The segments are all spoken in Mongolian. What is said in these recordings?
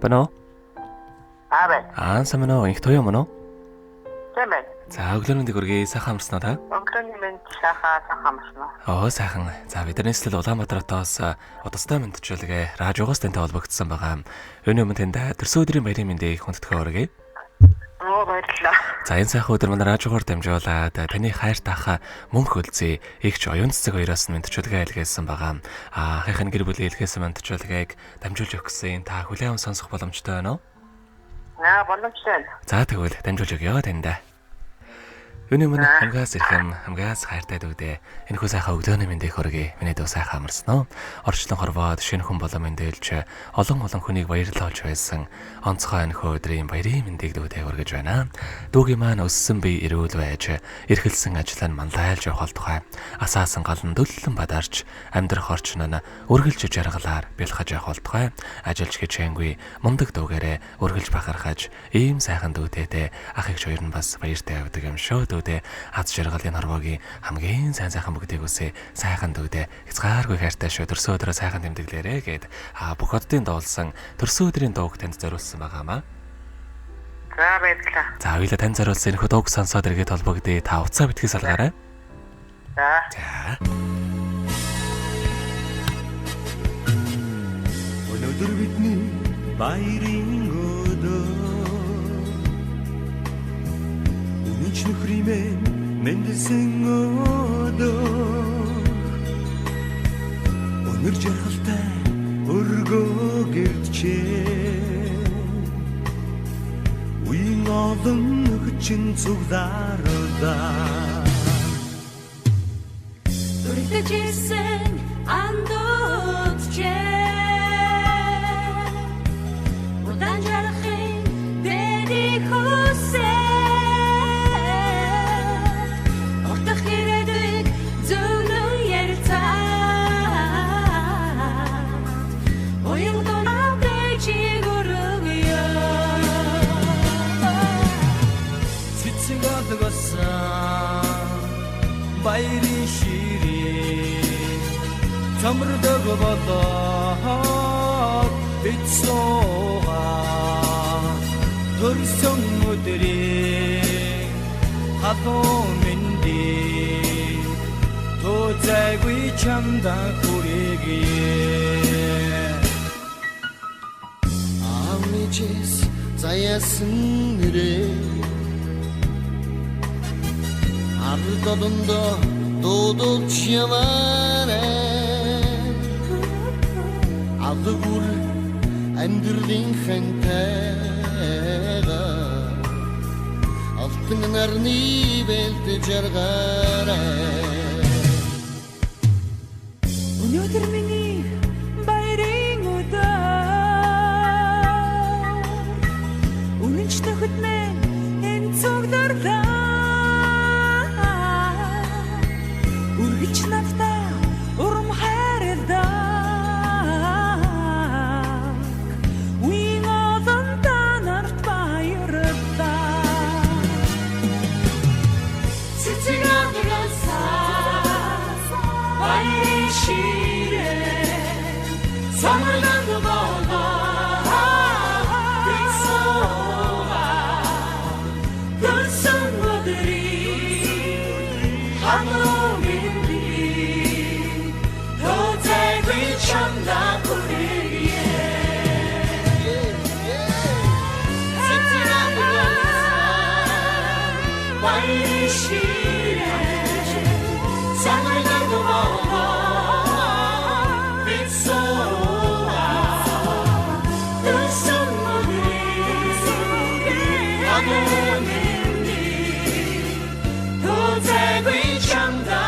Бано? Сайн байна уу? Их тоё мөн үү? Тэмээ. За өглөөний хүргэе сайхан амарсан уу та? Өглөөний минь сайхан амарсан. Сайхан. За бидний нэслэл Улаанбаатаратаас удастай мэдчилгээ радиогоос тантай холбогдсон байгаа. Өнөө өмнө танд төрсөн өдрийн баярын мэндийг хүндэтгэн хүргэе. Баярлалаа. За энэ сайхан өдөр манай радиогоор дамжуулаад таны хайр таахаа мөнх хөлзөө игч оюун цэцэг хоёроос нь мэдчилгээ илгээсэн байгаа. Хахын гэр бүлийн илгээсэн мэдчилгээг дамжуулж өгөх гэсэн та хүлээн сонсох боломжтой байна уу? Боломжтой. За тэгвэл дамжуулж өгье танд. Өнөө мөн хамгаас ирхэм хамгаас хайртай дүүдээ энэ хүү сайхан өглөөний мэндийг хүргэе. Миний дүү сайхан амарсан уу? Орчлон хорвоод шинэ хүн болон мэндэлж олон хүнийг баярлуулж байсан онцгой энэ хүү өдрийн баярын мэндийг дүүдээ хүргэж байна. Дүүгийн маань өссөн бие эрүүл байж эрхэлсэн ажил нь манлайлж явах тухай асаасан галан дөллөн бадарч амьдрах орчин нь үргэлж жаргалаар бэлхэж явах тухай ажиллаж хичээнгүй мундаг дүүгээрээ үргэлж бахархаж ийм сайхан дүүтэйдээ ах эгч хоёр нь бас баяртай явдаг юм шүү. Аз жаргалын хорвоогийн хамгийн сайхан бүгдийг үсэ сайхан дүүдээ хязгааргүй хайртай шүү. Төрсөн өдрөө сайхан тэмдэглээрэй гэд бүх оддын дуулсан төрсөн өдрийн дууг танд зориулсан байгаамаа. За баярлалаа. За хоёулаа танд зориулсан энэ дууг сонсоод иргэд холбогдъё. Та уцаа битгий салгаарай. За. Өнөөдөр бидний баярын өдөр Нөхриймэн мэндэлсэн өдөр Өнөр жаргалтай өргөө гэрчээ Үеийн олон хүчин цуглаардаа Дүрхтэжсэн андуутчээ Удан жарахын дэри хүсээ Баярын ширээ цамрдаг болоод бид суугаа төрсөн өдрийн хатуу мэндийг тооцоогүй чамда хүргэе Амичс заяасан нэрээ Ардодондо дуудулж яваарэ Адгүр амьдралын хэнтэйга Алтын нарны бэлт жаргаарэ Өнөөдөр миний баярын өдөр Үнэнч төхөд мэн энэ цугларлаа Үргэлж надтай урам хайрладаг Үеийн олон танарт баярлалаа Цэцэг агнасаа баярын ширээ Самардаг болоод бид суугаа Төрсөн өдрийн хатуу Чамда хүргэе Баярын ширээ Самардаг болоод бид суугаа Төрсөн өдрийн хатуу мэндийг тооцоогүй чамда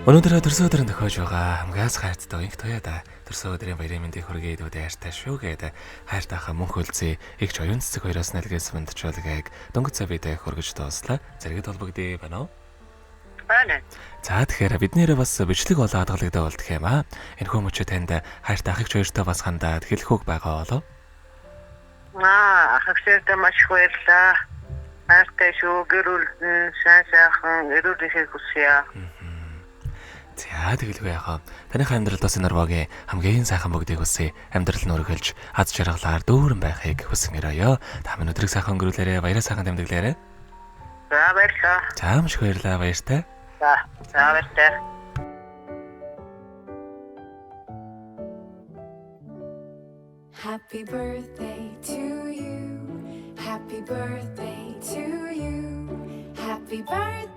Өнөөдөр төрсөн өдрийн тохиож байгаа хамгаас хайртай их тоёда төрсөн өдрийн баярын мэндийг хүргэе дүүдээ хайртай шүү гэдэг хайртайхаа мөнх хөлзөө игч оюун цэцэг хоёроос нэлгээсэн мэдчилгээг дөнгөж цавьдаа хүргэж дууслаа. Зэрэгт холбогдъё байна уу? Байна. За тэгэхээр биднэрээ бас бичлэг болоо хадгалагдаа болдох юм аа. Энэхүү мөчөө танд хайртай ах игч хоёртой бас хандаад хэлэхүүг байгаа болов. Ахагсэртэ маш их баярлалаа. Хайртай шүү. Гэр бүлдэн сайхан эрүүл мэндийг хүсье. За тэгэлгүй яхаа. Таныхаа амьдралд бас нэрвогийн хамгийн сайхан бүгдийг хүсье. Амьдрал нь өргөлж, аз жаргалаар дүүрэн байхыг хүсэн өрөөё. Та минь өдрийг сайхан өнгөрүүлээрэ, баяраа сайхан тэмдэглээрэ. За баярлалаа. За маш их баярлалаа, баяртай. За баярлалаа. Happy birthday to you. Happy birthday to you. Happy birthday.